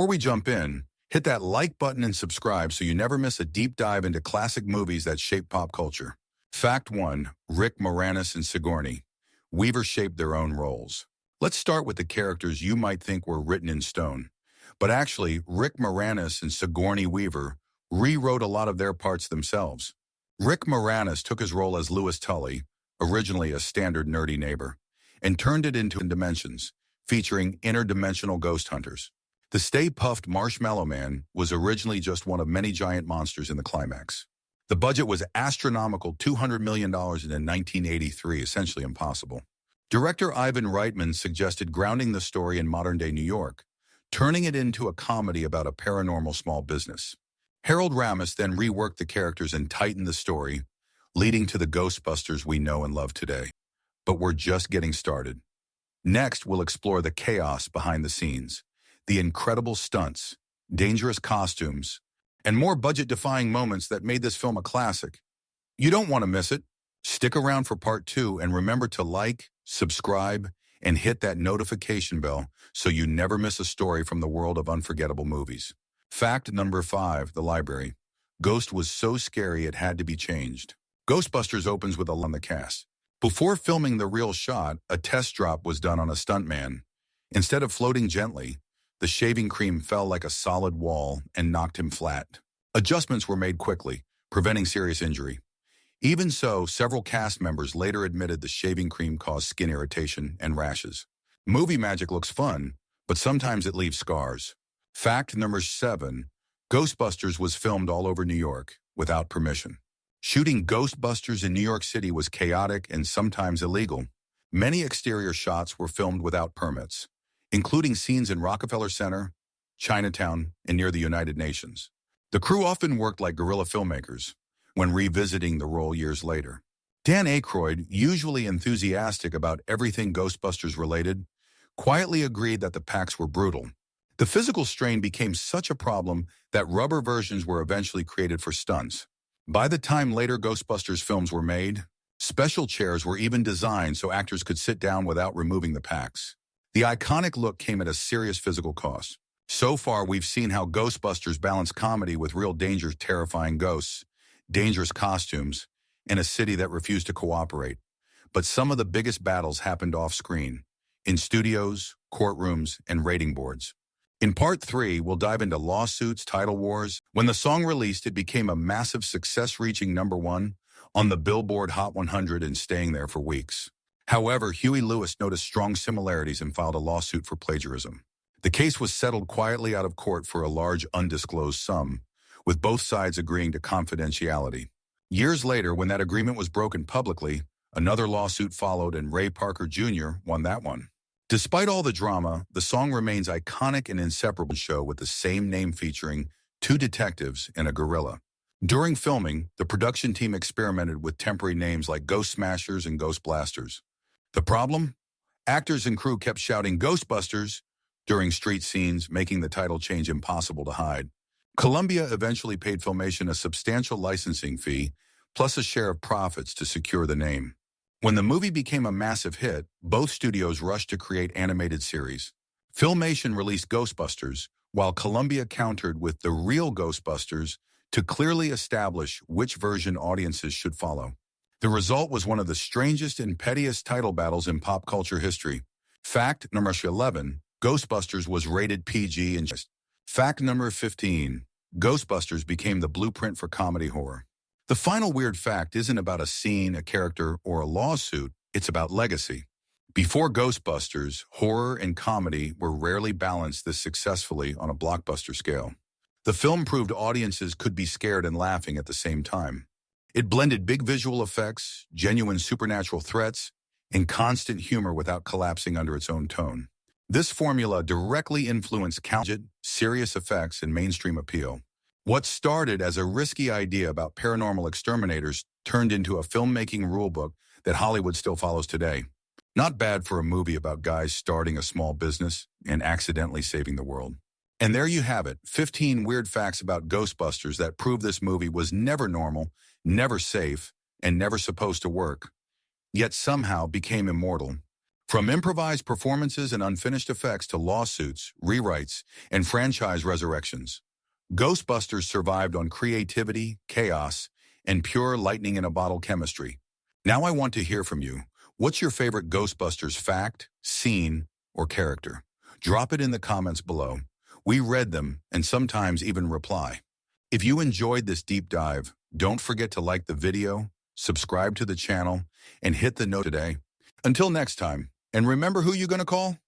Before we jump in, hit that like button and subscribe so you never miss a deep dive into classic movies that shape pop culture. Fact 1. Rick Moranis and Sigourney Weaver shaped their own roles. Let's start with the characters you might think were written in stone. But actually, Rick Moranis and Sigourney Weaver rewrote a lot of their parts themselves. Rick Moranis took his role as Louis Tully, originally a standard nerdy neighbor, and turned it into Dimensions, featuring interdimensional ghost hunters. The Stay Puft Marshmallow Man was originally just one of many giant monsters in the climax. The budget was astronomical $200 million in 1983, essentially impossible. Director Ivan Reitman suggested grounding the story in modern-day New York, turning it into a comedy about a paranormal small business. Harold Ramis then reworked the characters and tightened the story, leading to the Ghostbusters we know and love today. But we're just getting started. Next, we'll explore the chaos behind the scenes, the incredible stunts, dangerous costumes, and more budget-defying moments that made this film a classic. You don't want to miss it. Stick around for part 2 and remember to like, subscribe, and hit that notification bell so you never miss a story from the world of unforgettable movies. Fact number 5, The Library. Ghost was so scary it had to be changed. Ghostbusters opens with a on the cast. Before filming the real shot, a test drop was done on a stuntman. Instead of floating gently, the shaving cream fell like a solid wall and knocked him flat. Adjustments were made quickly, preventing serious injury. Even so, several cast members later admitted the shaving cream caused skin irritation and rashes. Movie magic looks fun, but sometimes it leaves scars. Fact number 7, Ghostbusters was filmed all over New York without permission. Shooting Ghostbusters in New York City was chaotic and sometimes illegal. Many exterior shots were filmed without permits, including scenes in Rockefeller Center, Chinatown, and near the United Nations. The crew often worked like guerrilla filmmakers when revisiting the role years later. Dan Aykroyd, usually enthusiastic about everything Ghostbusters related, quietly agreed that the packs were brutal. The physical strain became such a problem that rubber versions were eventually created for stunts. By the time later Ghostbusters films were made, special chairs were even designed so actors could sit down without removing the packs. The iconic look came at a serious physical cost. So far, we've seen how Ghostbusters balanced comedy with real danger, terrifying ghosts, dangerous costumes, and a city that refused to cooperate. But some of the biggest battles happened off-screen, in studios, courtrooms, and rating boards. In part 3, we'll dive into lawsuits, title wars. When the song released, it became a massive success, reaching #1 on the Billboard Hot 100 and staying there for weeks. However, Huey Lewis noticed strong similarities and filed a lawsuit for plagiarism. The case was settled quietly out of court for a large undisclosed sum, with both sides agreeing to confidentiality. Years later, when that agreement was broken publicly, another lawsuit followed and Ray Parker Jr. won that one. Despite all the drama, the song remains iconic and inseparable show with the same name featuring 2 detectives and a gorilla. During filming, the production team experimented with temporary names like Ghost Smashers and Ghost Blasters. The problem? Actors and crew kept shouting Ghostbusters during street scenes, making the title change impossible to hide. Columbia eventually paid Filmation a substantial licensing fee, plus a share of profits to secure the name. When the movie became a massive hit, both studios rushed to create animated series. Filmation released Ghostbusters, while Columbia countered with The Real Ghostbusters to clearly establish which version audiences should follow. The result was one of the strangest and pettiest title battles in pop culture history. Fact number 11, Ghostbusters was rated PG and just. Fact number 15, Ghostbusters became the blueprint for comedy horror. The final weird fact isn't about a scene, a character, or a lawsuit, it's about legacy. Before Ghostbusters, horror and comedy were rarely balanced this successfully on a blockbuster scale. The film proved audiences could be scared and laughing at the same time. It blended big visual effects, genuine supernatural threats, and constant humor without collapsing under its own tone. This formula directly influenced serious effects and mainstream appeal. What started as a risky idea about paranormal exterminators turned into a filmmaking rulebook that Hollywood still follows today. Not bad for a movie about guys starting a small business and accidentally saving the world. And there you have it, 15 weird facts about Ghostbusters that prove this movie was never normal, never safe, and never supposed to work, yet somehow became immortal. From improvised performances and unfinished effects to lawsuits, rewrites, and franchise resurrections, Ghostbusters survived on creativity, chaos, and pure lightning-in-a-bottle chemistry. Now I want to hear from you. What's your favorite Ghostbusters fact, scene, or character? Drop it in the comments below. We read them and sometimes even reply. If you enjoyed this deep dive, don't forget to like the video, subscribe to the channel, and hit the note today. Until next time, and remember who you're going to call?